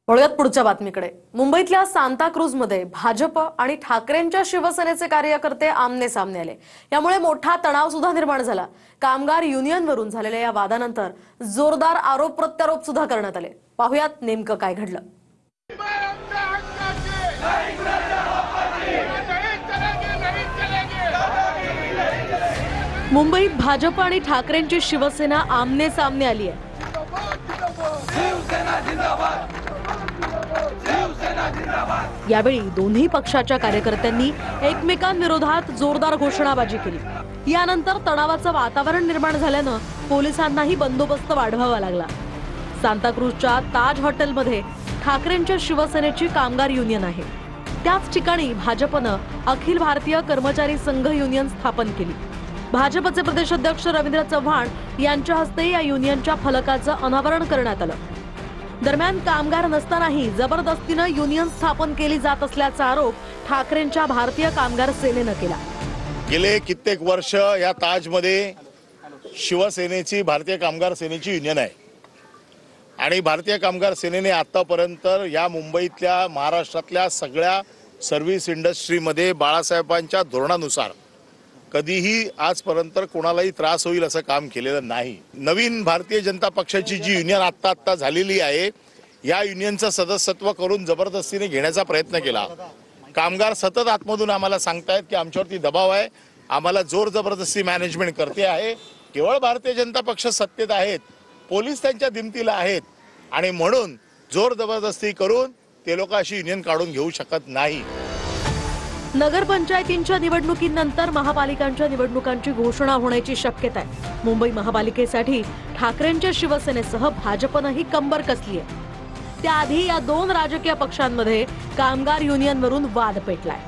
वळूयात पुढच्या बातमीकडे। मुंबईतल्या सांताक्रूजमध्ये भाजप आणि ठाकरेंच्या शिवसेनेचे कार्यकर्ते आमने सामने आले। यामुळे मोठा तणाव सुद्धा निर्माण झाला। कामगार युनियनवरून झालेल्या या वादानंतर जोरदार आरोप प्रत्यारोप सुद्धा करण्यात आले। पाहुयात नेमकं काय घडलं। मुंबईत भाजप आणि ठाकरेंची शिवसेना आमने सामने आली आहे। यावेळी दोन्ही पक्षाच्या कार्यकर्त्यांनी एकमेकांविरोधात जोरदार घोषणाबाजी केली। यानंतर तणावाचं वातावरण निर्माण झाल्यानं पोलिसांनाही बंदोबस्त वाढवावा लागला। सांताक्रूजच्या ताज हॉटेलमध्ये ठाकरेंच्या शिवसेनेची कामगार युनियन आहे। त्याच ठिकाणी भाजपनं अखिल भारतीय कर्मचारी संघ युनियन स्थापन केली। भाजपचे प्रदेशाध्यक्ष रवींद्र चव्हाण यांच्या हस्ते या युनियनच्या फलकाचं अनावरण करण्यात आलं। दरम्यान कामगार नसतानाही जबरदस्तीनं युनियन स्थापन केली जात असल्याचा आरोप ठाकरेंच्या भारतीय कामगार सेनेनं केला। गेले कित्येक वर्ष या ताजमध्ये शिवसेनेची भारतीय कामगार सेनेची युनियन आहे आणि भारतीय कामगार सेनेने आतापर्यंत या मुंबईतल्या महाराष्ट्रातल्या सगळ्या सर्व्हिस इंडस्ट्रीमध्ये बाळासाहेबांच्या धोरणानुसार कधीही आजपर्यंत कोणालाही त्रास होईल असं काम केलेलं नाही। नवीन भारतीय जनता पक्षाची जी युनियन आता झालेली आहे या युनियनचं सदस्यत्व करून जबरदस्तीने घेण्याचा प्रयत्न केला। कामगार सतत आतमधून आम्हाला सांगतायत की आमच्यावरती दबाव आहे, आम्हाला जोर जबरदस्ती मॅनेजमेंट करते आहे। केवळ भारतीय जनता पक्ष सत्तेत आहेत, पोलीस त्यांच्या दिमतीला आहेत आणि म्हणून जोर जबरदस्ती करून ते लोक अशी युनियन काढून घेऊ शकत नाही। नगरपंचायतींच्या निवडणुकीनंतर महापालिकांच्या निवडणुकांची घोषणा होण्याची शक्यता आहे। मुंबई महापालिकेसाठी ठाकरेंच्या शिवसेनेसह भाजपनंही कंबर कसली आहे। त्याआधी या दोन राजकीय पक्षांमध्ये कामगार युनियनवरून वाद पेटलाय।